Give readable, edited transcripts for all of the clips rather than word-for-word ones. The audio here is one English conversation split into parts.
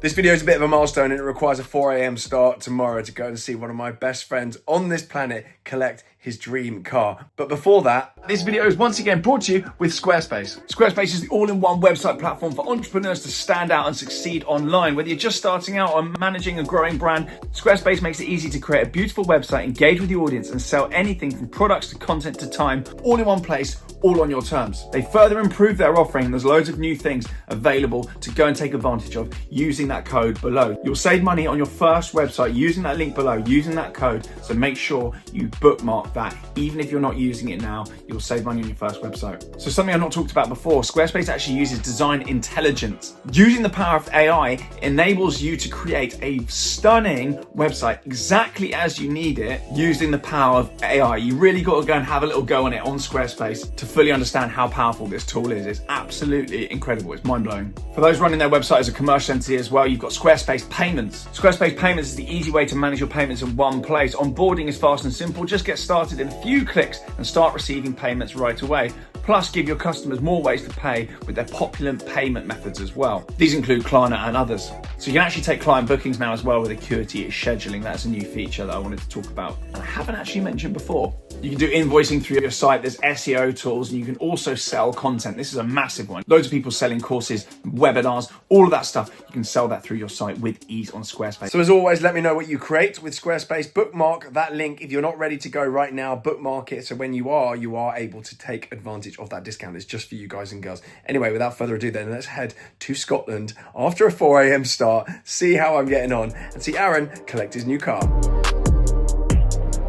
This video is a bit of a milestone and it requires a 4 a.m. start tomorrow to go and see one of my best friends on this planet collect his dream car. But before that, this video is once again brought to you with Squarespace. Squarespace is the all-in-one website platform for entrepreneurs to stand out and succeed online. Whether you're just starting out or managing a growing brand, Squarespace makes it easy to create a beautiful website, engage with the audience, and sell anything from products to content to time, all in one place, all on your terms. They further improve their offering and there's loads of new things available to go and take advantage of using that code below. You'll save money on your first website using that link below, using that code, so make sure you bookmark that. Even if you're not using it now, you'll save money on your first website. So something I've not talked about before, Squarespace actually uses design intelligence. Using the power of AI enables you to create a stunning website exactly as you need it using the power of AI. You really got to go and have a little go on it on Squarespace to fully understand how powerful this tool is. It's absolutely incredible. It's mind-blowing. For those running their website as a commercial entity as well, you've got Squarespace Payments. Squarespace Payments is the easy way to manage your payments in one place. Onboarding is fast and simple. Just get started in a few clicks and start receiving payments right away. Plus, give your customers more ways to pay with their popular payment methods as well. These include Klarna and others. So you can actually take client bookings now as well with Acuity scheduling. That's a new feature that I wanted to talk about and I haven't actually mentioned before. You can do invoicing through your site. There's SEO tools and you can also sell content. This is a massive one. Loads of people selling courses, webinars, all of that stuff. You can sell that through your site with ease on Squarespace. So as always, let me know what you create with Squarespace. Bookmark that link. If you're not ready to go right now, bookmark it. So when you are able to take advantage of that discount. It's just for you guys and girls. Anyway, without further ado then, let's head to Scotland after a 4 a.m. start, see how I'm getting on and see Aaron collect his new car.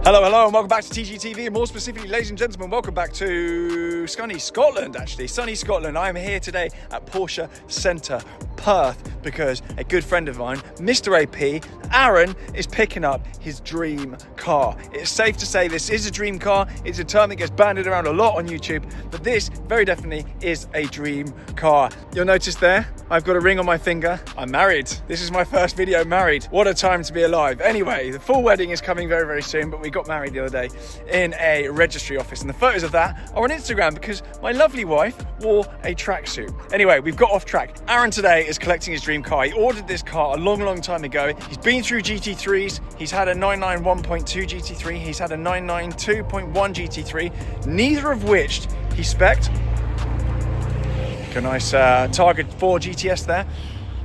Hello, and welcome back to TGTV, and more specifically, ladies and gentlemen, welcome back to sunny Scotland, actually. Sunny Scotland. I am here today at Porsche Centre, Perth, because a good friend of mine, Mr. AP, Aaron, is picking up his dream car. It's safe to say this is a dream car. It's a term that gets banded around a lot on YouTube, but this very definitely is a dream car. You'll notice there, I've got a ring on my finger. I'm married. This is my first video married. What a time to be alive. Anyway, the full wedding is coming very, very soon, but we got married the other day in a registry office, and the photos of that are on Instagram because my lovely wife wore a tracksuit. Anyway, we've got off track. Aaron today is collecting his dream car. He ordered this car a long time ago. He's been through GT3s. He's had a 991.2 GT3. He's had a 992.1 GT3, neither of which he spec'd. A nice Target 4 GTS there,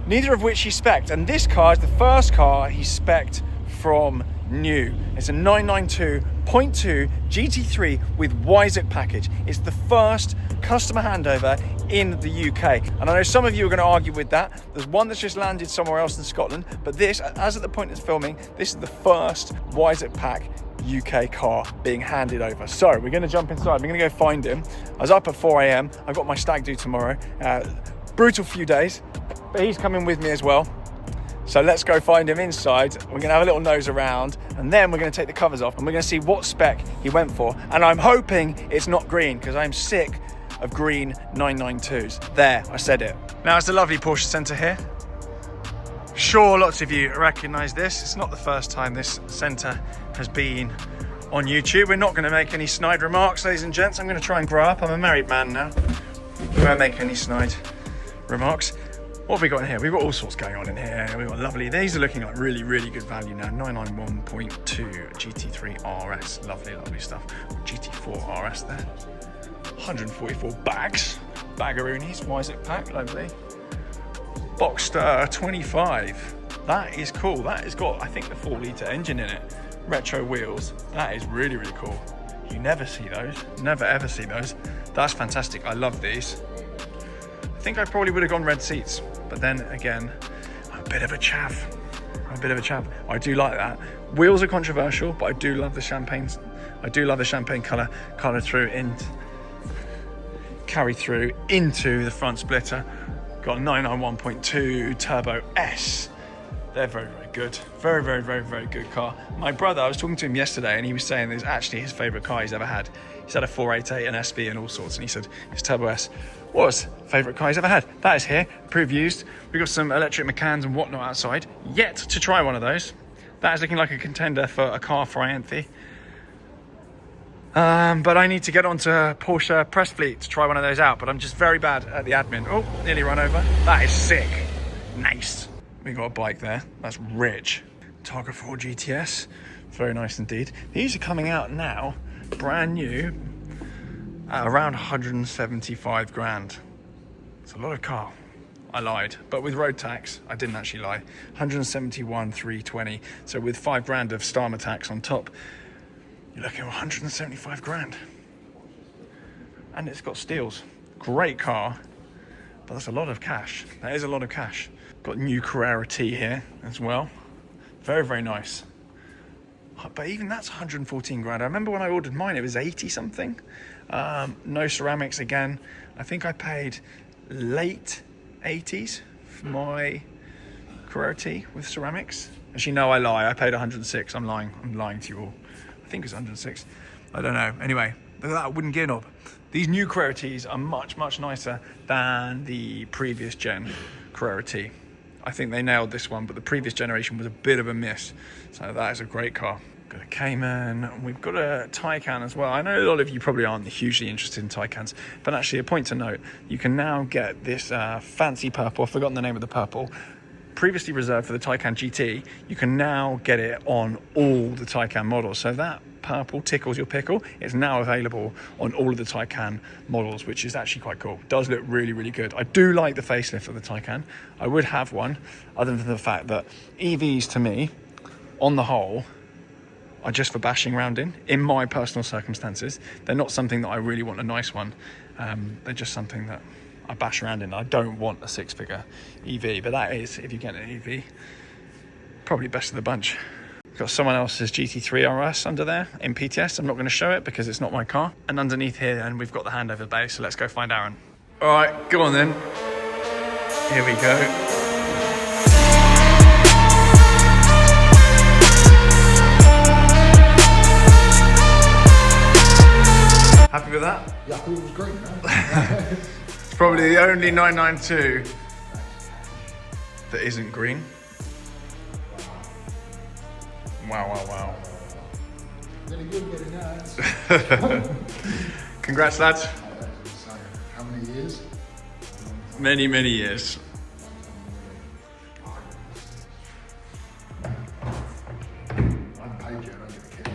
neither of which he spec'd, and this car is the first car he spec'd from new. It's a 992.2 GT3 with Weissach package. It's the first customer handover in the UK, and I know some of you are going to argue with that. There's one that's just landed somewhere else in Scotland, but this, as at the point it's filming, this is the first Weissach pack UK car being handed over. So we're going to jump inside. We're going to go find him. I was up at 4 a.m. I've got my stag do tomorrow. Brutal few days, but he's coming with me as well. So let's go find him inside. We're going to have a little nose around, and then we're going to take the covers off and we're going to see what spec he went for. And I'm hoping it's not green because I'm sick of green 992s. There, I said it. Now it's the lovely Porsche Centre here. Sure, lots of you recognise this. It's not the first time this centre has been on YouTube. We're not going to make any snide remarks, ladies and gents. I'm going to try and grow up. I'm a married man now. We won't make any snide remarks. What have we got in here? We've got all sorts going on in here. We've got lovely, these are looking like really good value now. 991.2 GT3 RS, lovely stuff. GT4 RS there. 144 bags, bagaroonies, Weissach pack, lovely. Boxster 25, that is cool. That has got, I think, the 4-litre engine in it. Retro wheels, that is really cool. You never see those, never ever see those. That's fantastic, I love these. I think I probably would have gone red seats, but then again, I'm a bit of a chav. I do like that. Wheels are controversial, but I do love the champagne. I do love the champagne colour carry through into the front splitter. Got a 991.2 Turbo S. They're very good. Very good car. My brother, I was talking to him yesterday and he was saying it's actually his favourite car he's ever had. He's had a 488, an SV and all sorts, and he said his Turbo S was favourite car he's ever had. That is here, approved used. We've got some electric Macans and whatnot outside. Yet to try one of those. That is looking like a contender for a car for Ianthe. But I need to get onto Porsche press fleet to try one of those out, but I'm just very bad at the admin. Oh, nearly run over. That is sick. Nice. We got a bike there. That's rich. Targa 4 GTS. Very nice indeed. These are coming out now, brand new, at around 175 grand. It's a lot of car. I lied, but with road tax, I didn't actually lie. 171,320. So with 5 grand of Starmer tax on top, you're looking at 175 grand. And it's got steels. Great car, but that's a lot of cash. That is a lot of cash. Got new Carrera T here as well. Very, very nice. But even that's 114 grand. I remember when I ordered mine, it was 80 something. No ceramics again. I think I paid late 80s for my Carrera T with ceramics. Actually, no, I lie. I paid 106. I'm lying. I'm lying to you all. I think it's 106. I don't know. Anyway, look at that wooden gear knob. These new Carrera Ts are much, much nicer than the previous gen Carrera T. I think they nailed this one, but the previous generation was a bit of a miss. So that is a great car. Got a Cayman. We've got a Taycan as well. I know a lot of you probably aren't hugely interested in Taycans, but actually a point to note, you can now get this fancy purple. I've forgotten the name of the purple. Previously reserved for the Taycan GT, you can now get it on all the Taycan models. So that purple tickles your pickle. It's now available on all of the Taycan models, which is actually quite cool. Does look really, really good. I do like the facelift of the Taycan. I would have one, other than the fact that EVs to me, on the whole, are just for bashing around in my personal circumstances. They're not something that I really want a nice one. They're just something that I bash around in. I don't want a 6-figure EV, but that is, if you get an EV, probably best of the bunch. Got someone else's Gt3 RS under there in PTS. I'm not going to show it because it's not my car. And underneath here, and we've got the handover bay, so let's go find Aaron. All right, go on then. Here we go. Happy with that? Yeah, I thought it was green, man. It's probably the only 992 that isn't green. Wow, wow, wow. Really good getting that. Congrats, lads. How many years? Many, many years. I'm paid you, I don't get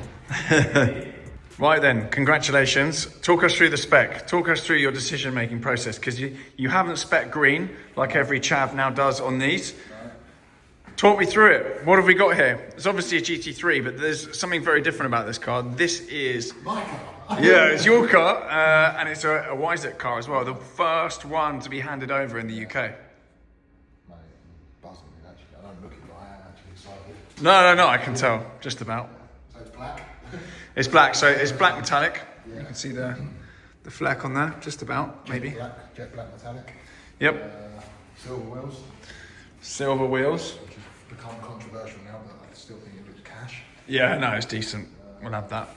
a kid. Right then, congratulations. Talk us through the spec. Talk us through your decision-making process, because you haven't spec green like every chav now does on these. Talk me through it. What have we got here? It's obviously a GT3, but there's something very different about this car. This is... My car. Yeah, it's your car, and it's a Weissach car as well. The first one to be handed over in the UK. Mate, I'm buzzing with actually. I don't look it, but I am actually excited. No, I can tell, just about. So it's black? It's black, so it's black metallic. Yeah. You can see the fleck on there, just about, maybe. Jet black metallic. Yep. Silver wheels. Silver wheels. Which has become controversial now, but I still think it looks cash. Yeah, no, it's decent. We'll have that.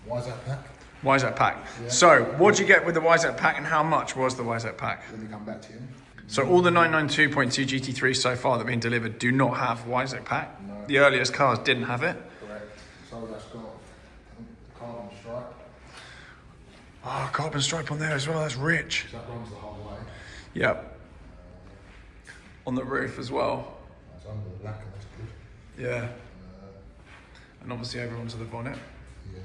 Weissach pack. Weissach pack. Yeah. So, what did you get with the Weissach pack, and how much was the Weissach pack? Let me come back to you. So all the 992.2 GT3 so far that have been delivered do not have Weissach pack. No. The earliest cars didn't have it. Correct. So that's got the carbon stripe. Oh, carbon stripe on there as well. That's rich. So that runs the whole way. Yep. On the roof as well. That's under the lacquer, that's good. Yeah. And obviously over onto the bonnet. Yeah.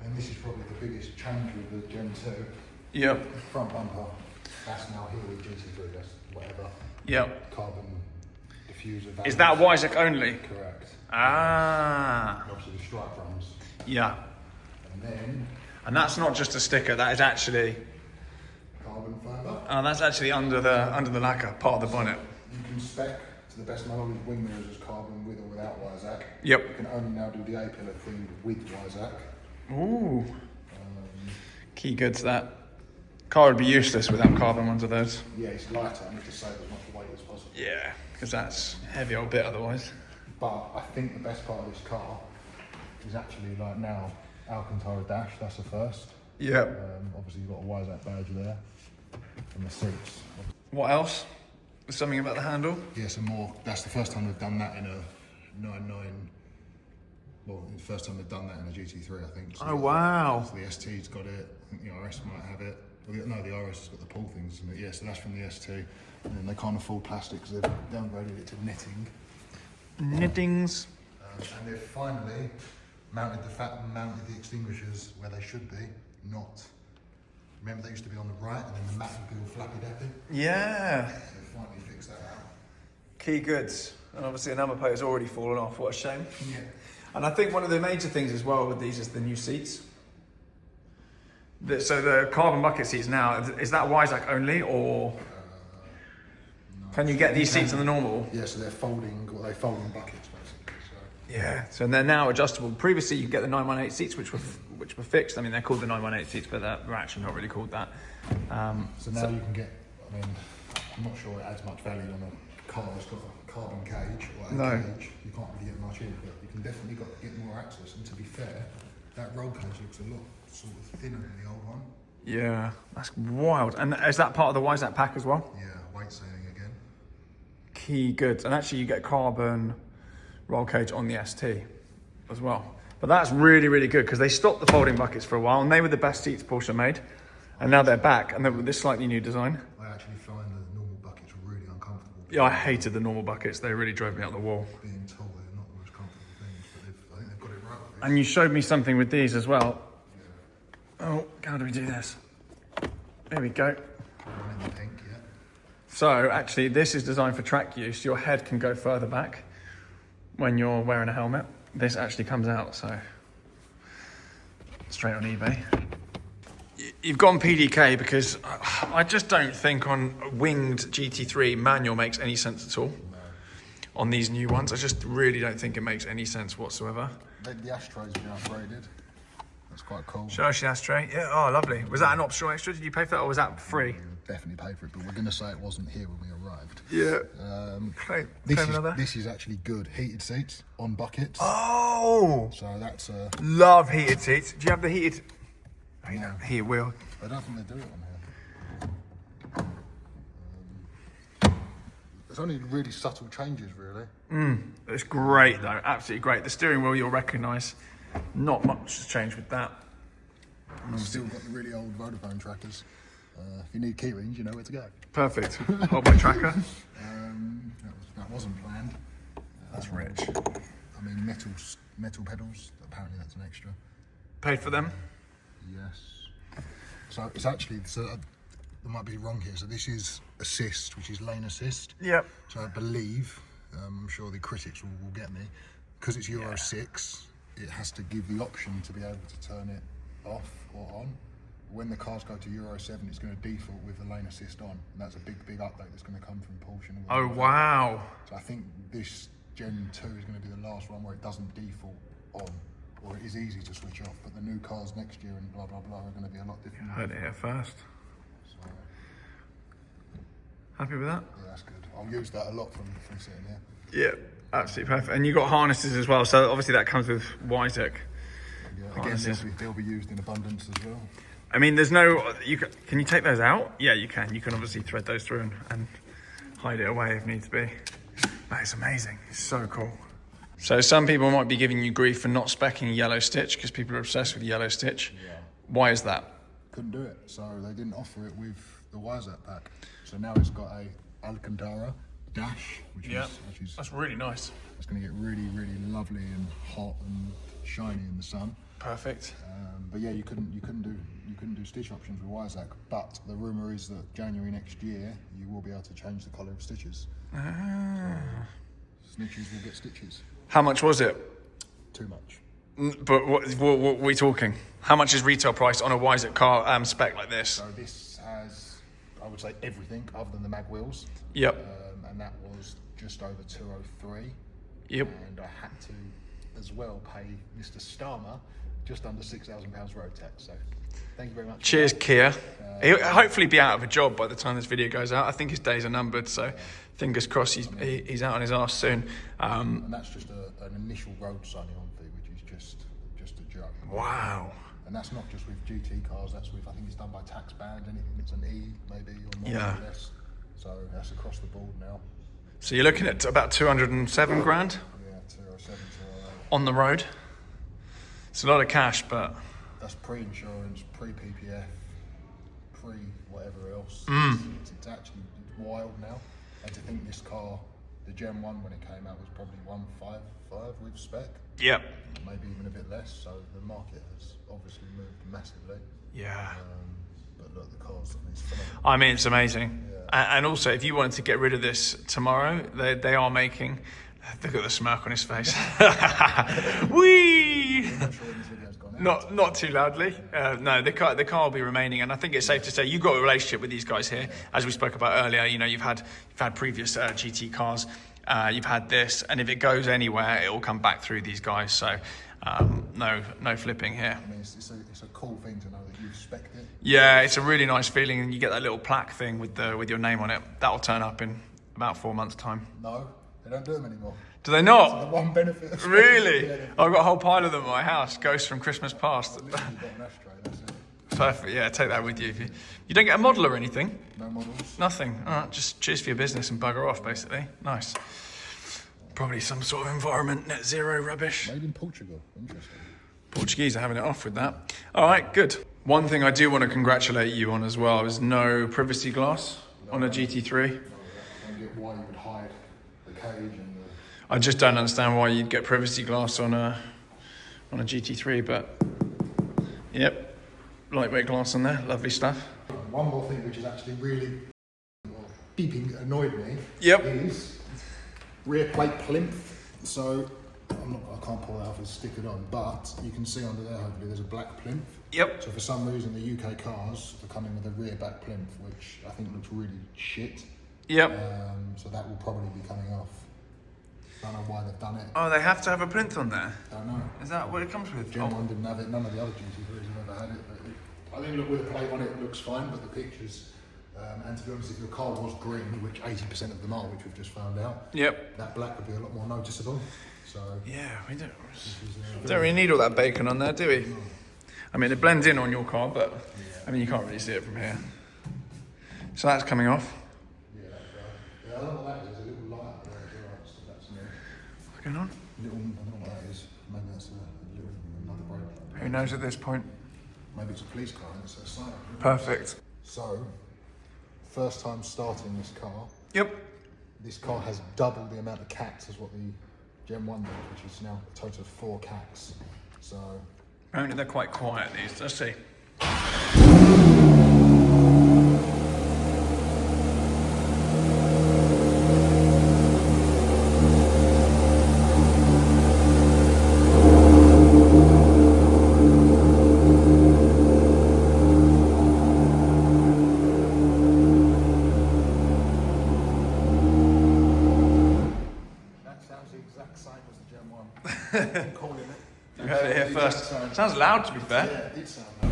And this is probably the biggest change with the Gen 2. Yep. Front bumper. That's now here with GT3, that's whatever. Yep. Carbon diffuser. Is that Weissach only? Correct. Ah. And obviously the stripe runs. Yeah. And then And that's not just a sticker. That is actually. carbon fibre. Oh, that's actually under the lacquer, part of the bonnet. You can spec to the best knowledge wing mirrors as carbon with or without Weissach. Yep. You can only now do the A-pillar thing with Weissach. Ooh. Key goods that. Car would be useless without carbon ones of those. Yeah, it's lighter. I need to save as much weight as possible. Yeah, because that's a heavy old bit otherwise. But I think the best part of this car is actually like now Alcantara dash. That's the first. Yep. Obviously you've got a Weissach badge there, and the seats. What else? Something about the handle? Yeah, some more. That's the first time we've done that in a Well, it's the first time they've done that in a GT3, I think. So Oh, wow. So the ST's got it. I think the RS might have it. Well, no, the RS has got the pull things. And yeah, so that's from the ST. And then they can't afford plastic because they've downgraded it to knitting. Knittings. And they've finally mounted the extinguishers where they should be, not. Remember they used to be on the right and then the mat would be all flappy dappy? Yeah. They finally fixed that out. Key goods. And obviously a number plate has already fallen off. What a shame. Yeah. And I think one of the major things as well with these is the new seats. So the carbon bucket seats now, is that Weissach only, or No. can you get these seats on the normal? Yeah, so they're folding buckets basically. So. Yeah, so they're now adjustable. Previously you could get the 918 seats which were fixed. I mean, they're called the 918 seats, but they're actually not really called that. So now you can get, I mean, I'm not sure it adds much value on a car that's got a carbon cage or a cage. You can't really get much in, but you can definitely get more access. And to be fair, that roll cage looks a lot sort of thinner than the old one. Yeah, that's wild. And is that part of the Weissach pack as well? Yeah, weight saving again. Key goods. And actually you get carbon roll cage on the ST as well. But that's really, really good because they stopped the folding buckets for a while and they were the best seats Porsche made. And now they're back and they're with this slightly new design. I actually find the normal buckets really uncomfortable. Yeah, I hated the normal buckets. They really drove me out the wall. Being told they're not the most comfortable things, but I think they've got it right with this. And you showed me something with these as well. Oh, how do we do this? There we go. One in the pink, yeah. So actually this is designed for track use. Your head can go further back when you're wearing a helmet. This actually comes out, so straight on eBay. You've gone PDK because I just don't think on a winged GT3 manual makes any sense at all. No. On these new ones. I just really don't think it makes any sense whatsoever. The ashtrays have been upgraded. That's quite cool. Show us the ashtray. Yeah, oh, lovely. Was that an optional extra? Did you pay for that or was that free? Definitely paid for it, but we're going to say it wasn't here when we arrived. Yeah. This is actually good. Heated seats on buckets. Oh! So that's Love heated seats. Do you have the heated? Oh, No. Heated wheel. I don't think they do it on here. There's only really subtle changes, really. It's great though, absolutely great. The steering wheel you'll recognise. Not much has changed with that. I've still got the really old Vodafone trackers. If you need key rings, you know where to go. Perfect. Hold my tracker. That wasn't planned. That's rich. I mean, metal pedals. Apparently, that's an extra. Paid for them? Yes. So it's actually I might be wrong here. So this is assist, which is lane assist. Yep. So I believe, I'm sure the critics will get me, because it's Euro 6. It has to give the option to be able to turn it off or on. When the cars go to Euro 7, it's going to default with the lane assist on. And that's a big update that's going to come from Porsche. Oh, wow. So I think this Gen 2 is going to be the last one where it doesn't default on, or it is easy to switch off. But the new cars next year and blah, blah, blah are going to be a lot different. Heard it here first. So, Happy with that? yeah, that's good. I'll use that a lot from sitting here. Yeah, absolutely perfect. And you got harnesses as well, so obviously that comes with Weissach. Yeah, again, Harnesses. they'll be used in abundance as well. I mean, there's no, can you take those out? Yeah, you can. You can obviously thread those through and hide it away if needs be. That is amazing. It's so cool. So some people might be giving you grief for not speccing yellow stitch because people are obsessed with yellow stitch. Yeah. Why is that? Couldn't do it, so they didn't offer it with the Weissach pack. So now it's got a Alcantara dash, which is That's really nice. it's going to get really, really lovely and hot and shiny in the sun. Perfect. But yeah, you couldn't do stitch options with Weissach. But the rumor is that January next year you will be able to change the colour of stitches. So snitches will get stitches. How much was it? Too much. But what are we talking? How much is retail price on a Weissach car spec like this? So this has, I would say, everything other than the mag wheels. Yep. And that was just over 203. Yep. And I had to as well pay Mr. Starmer just under £6,000 road tax. So thank you very much. Cheers, Kia. He'll hopefully be out of a job by the time this video goes out. I think his days are numbered, so fingers crossed he's out on his arse soon. And that's just an initial road signing on fee, which is just a joke. Wow. And that's not just with GT cars, that's with, I think it's done by tax bands, anything that's an E maybe, or more Yeah. or less. So that's across the board now. So you're looking at about 207 grand Yeah, 207, 208. on the road. It's a lot of cash, but that's pre-insurance, pre-PPF, pre-whatever else. It's actually wild now. And to think this car, the Gen 1 when it came out was probably 155 with spec. Yep. Maybe even a bit less, so the market has obviously moved massively. Yeah. But look, the car's phenomenal. I mean, it's amazing. Yeah. And also, if you wanted to get rid of this tomorrow, they are making... Look at the smirk on his face. Whee! I'm sure this video's gone out. Not too loudly. No, the car will be remaining, and I think it's safe to say you've got a relationship with these guys here, as we spoke about earlier. You know, you've had previous GT cars, you've had this, and if it goes anywhere, it will come back through these guys. So, no flipping here. I mean, it's a cool thing to know that you've spec'd it. Yeah, it's a really nice feeling, and you get that little plaque thing with your name on it. That'll turn up in about 4 months' time. No, they don't do them anymore. Do they not? The one benefit of Really? Yeah, I've got a whole pile of them at my house. Ghosts from Christmas past. you've got an ashtray, that's it. Perfect. Yeah, take that with you. If you don't get a model or anything. No models. Nothing. All right, just cheers for your business and bugger off, basically. Nice. Probably some sort of environment net zero rubbish. Made in Portugal. Interesting. Portuguese are having it off with that. All right, good. One thing I do want to congratulate you on as well is no privacy glass on a GT3. I don't get why you would hide the cage and the... I just don't understand why you'd get privacy glass on a GT3, but yep, lightweight glass on there, lovely stuff. One more thing which is actually really beeping annoyed me is rear plate plinth. So I can't pull it off, it's stick it on, but you can see under there hopefully there's a black plinth. Yep. So for some reason the UK cars are coming with a rear back plinth, which I think looks really shit. Yep. So that will probably be coming off. Don't know why they've done it. Oh, they have to have a plinth on there? Don't know. Is that what it comes with? Gen 1 didn't have it, none of the other GT3s have ever had it. But I think look, with a plate on it looks fine, but the pictures, and to be honest, if your car was green, which 80% of them are, which we've just found out, Yep. that black would be a lot more noticeable. So Yeah, we don't really need all that bacon on there, do we? I mean, it blends in on your car, but I mean, you can't really see it from here. So that's coming off. yeah, I don't know what that is. A little light up there as well. So that's new. What's going on? I don't know what that is. Maybe that's another brake. Who knows at this point? Maybe it's a police car and it's a sign. Perfect. So, first time starting this car. Yep. This car has double the amount of cats as what the Gen 1 does, which is now a total of 4 cats. So, Apparently they're quite quiet, these. Let's see. that sounds the exact same as the Gen 1. I'm calling it. You heard it here first. Sounds loud, to be fair. Yeah, it did sound like that.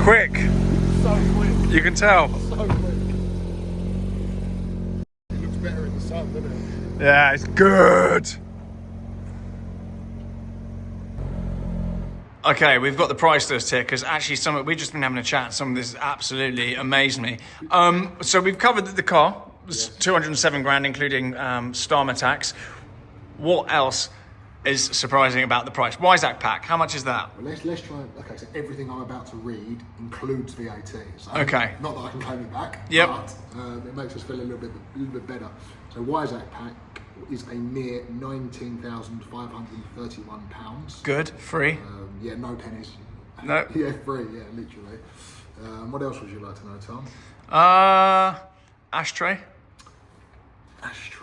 Quick. So quick. You can tell. So quick. It looks better in the sun, doesn't it? Yeah, it's good. Okay, we've got the price list here because actually we've just been having a chat. Some of this absolutely amazed me. So we've covered the car. It's 207 grand, including Starmer tax. What else is surprising about the price? Weissach pack, how much is that? Well, let's try. Okay, so everything I'm about to read includes VAT. So Okay. Not that I can claim it back. Yep. But it makes us feel a little bit better. So Weissach pack is a mere £19,531. Good, free. Yeah, no pennies. No. Yeah, free. Yeah, literally. What else would you like to know, Tom? Ashtray. Ashtray.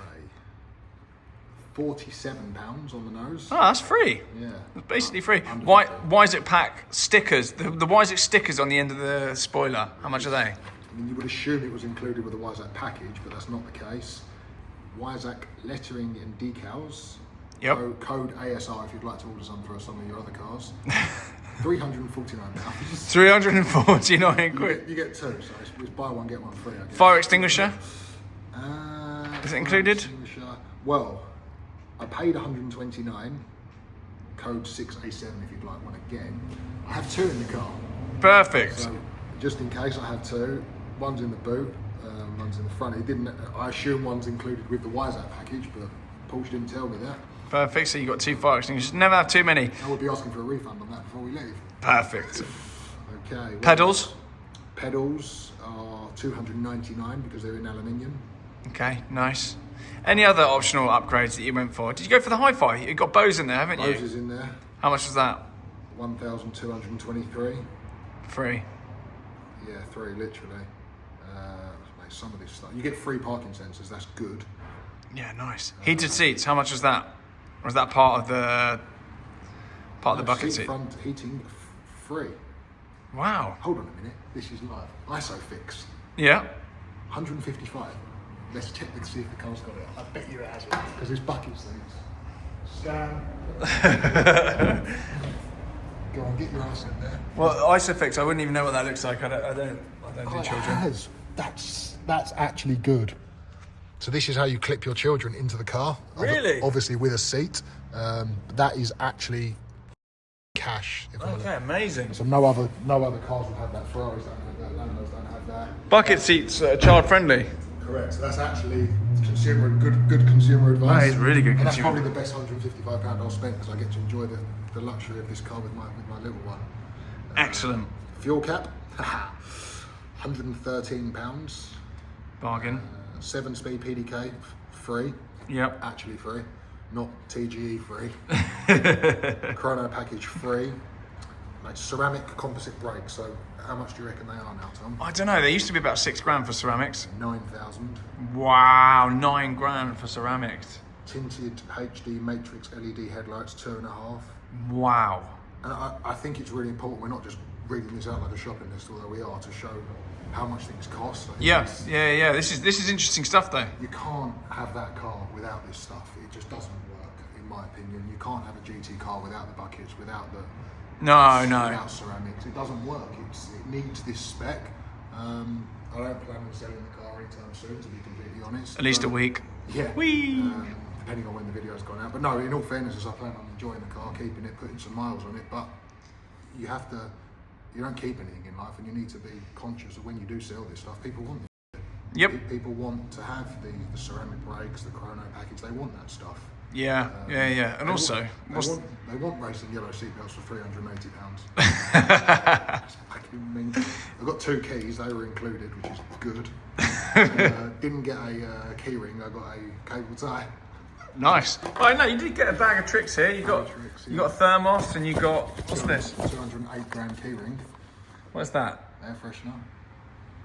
£47 on the nose. Oh, that's free. Yeah. It's basically free. Why? Weissach pack stickers. The Weissach stickers on the end of the spoiler. How much are they? I mean, you would assume it was included with the Weissach package, but that's not the case. Weissach lettering and decals. Yep. Code ASR if you'd like to order some for some of your other cars. £349. 349 quid. You get two, so it's buy one get one free. I guess. Fire extinguisher. Is it included? Well, I paid 129. Code 6A7 if you'd like one again. I have 2 in the car. Perfect. So just in case, I have 2. One's in the boot, one's in the front. It didn't. I assume one's included with the Weissach package, but Porsche didn't tell me that. Perfect. So you got 2 fire extinguishers. Never have too many. I would be asking for a refund on that before we leave. Perfect. Okay. Well, Pedals. Pedals are 299 because they're in aluminium. Okay, nice. Any other optional upgrades that you went for? Did you go for the hi-fi? You got Bose in there, haven't you? Bose is in there. How much was that? 1,223. Free. Yeah, 3 literally. Mate, some of this stuff. You get free parking sensors. That's good. Yeah, nice. Heated seats. How much was that? Or was that part of the bucket seat? Front heating free. Wow. Hold on a minute. This is live. ISOFIX. Yeah. 155. Let's check to see if the car's got it. I bet you it hasn't because there's buckets things. Scan. Go on, get your ass in there. Well, ISOFIX, I wouldn't even know what that looks like. I don't do children. It has. That's actually good. So this is how you clip your children into the car. Really? Obviously with a seat. That is actually cash. Okay, amazing. So no other cars would have that. Ferraris don't have that. Lambos don't have that. Bucket seats, child friendly. Correct. So that's actually good consumer advice. That is really good And that's consumer. probably the best £155 I'll spend because I get to enjoy the luxury of this car with my little one. Excellent. Fuel cap, £113. Bargain. 7-speed PDK, free. Yep. Actually free, not TGE free. Chrono package free. Like ceramic composite brakes. So how much do you reckon they are now, Tom? I don't know. They used to be about £6,000 for ceramics. 9,000. Wow, £9,000 for ceramics. Tinted HD matrix LED headlights, 2.5. Wow. And I think it's really important. We're not just reading this out like a shopping list, although we are, to show how much things cost. Yeah. This is interesting stuff, though. You can't have that car without this stuff. It just doesn't work, in my opinion. You can't have a GT car without the buckets, without the without ceramics. It doesn't work. It needs this spec. I don't plan on selling the car anytime soon, to be completely honest. At least a week. Yeah. Whee! Depending on when the video's gone out. But no, in all fairness, I plan on enjoying the car, keeping it, putting some miles on it. But you don't keep anything in life, and you need to be conscious of when you do sell this stuff. People want it. Yep. People want to have the ceramic brakes, the chrono package. They want that stuff. Yeah. And also, they want racing yellow seatbelts for £380. That's fucking mental. I've got 2 keys. They were included, which is good. Didn't get a key ring. I got a cable tie. Nice. Oh no, you did get a bag of tricks here. You got a thermos, and you got what's this? 208 grand key ring. What's that? Air freshener.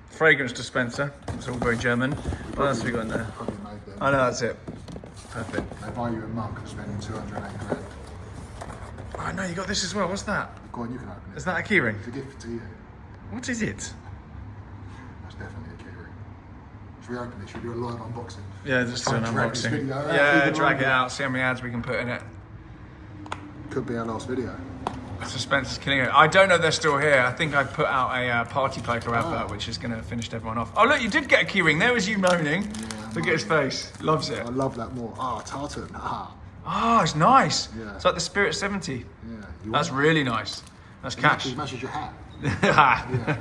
Fragrance dispenser. It's all very German. What else have we got in there? Probably made them. I know that's it. Perfect. They buy you a mug for spending 208 grand. Oh no, you got this as well. What's that? Go on, you can open it. Is that a key ring? It's a gift to you. What is it? That's definitely a key ring. Should we open it? Should we do a live unboxing? Yeah, just do an Drag this unboxing. video out Yeah, even drag it longer. out. See how many ads we can put in it. Could be our last video. Suspense is killing it. I don't know if they're still here. I think I put out a party poker advert, which is going to finish everyone off. Oh look, you did get a key ring. There was you moaning. Look at his face. Loves it. I love that more. Tartan. Oh, it's nice. Yeah. It's like the Spirit 70. Yeah. That's really nice. That's cash. It matches your hat. Yeah.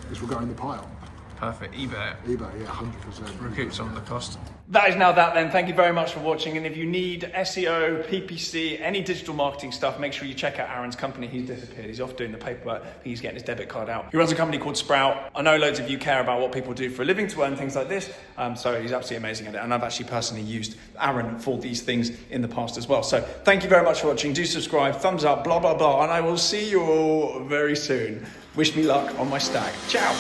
This will go in the pile. Perfect. eBay. eBay, yeah, 100%. Recoup some of the cost. That is now that then. Thank you very much for watching. And if you need SEO, PPC, any digital marketing stuff, make sure you check out Aaron's company. He's disappeared. He's off doing the paperwork. I think he's getting his debit card out. He runs a company called Sprout. I know loads of you care about what people do for a living to earn things like this. So he's absolutely amazing at it. And I've actually personally used Aaron for these things in the past as well. So thank you very much for watching. Do subscribe, thumbs up, blah, blah, blah. And I will see you all very soon. Wish me luck on my stag. Ciao.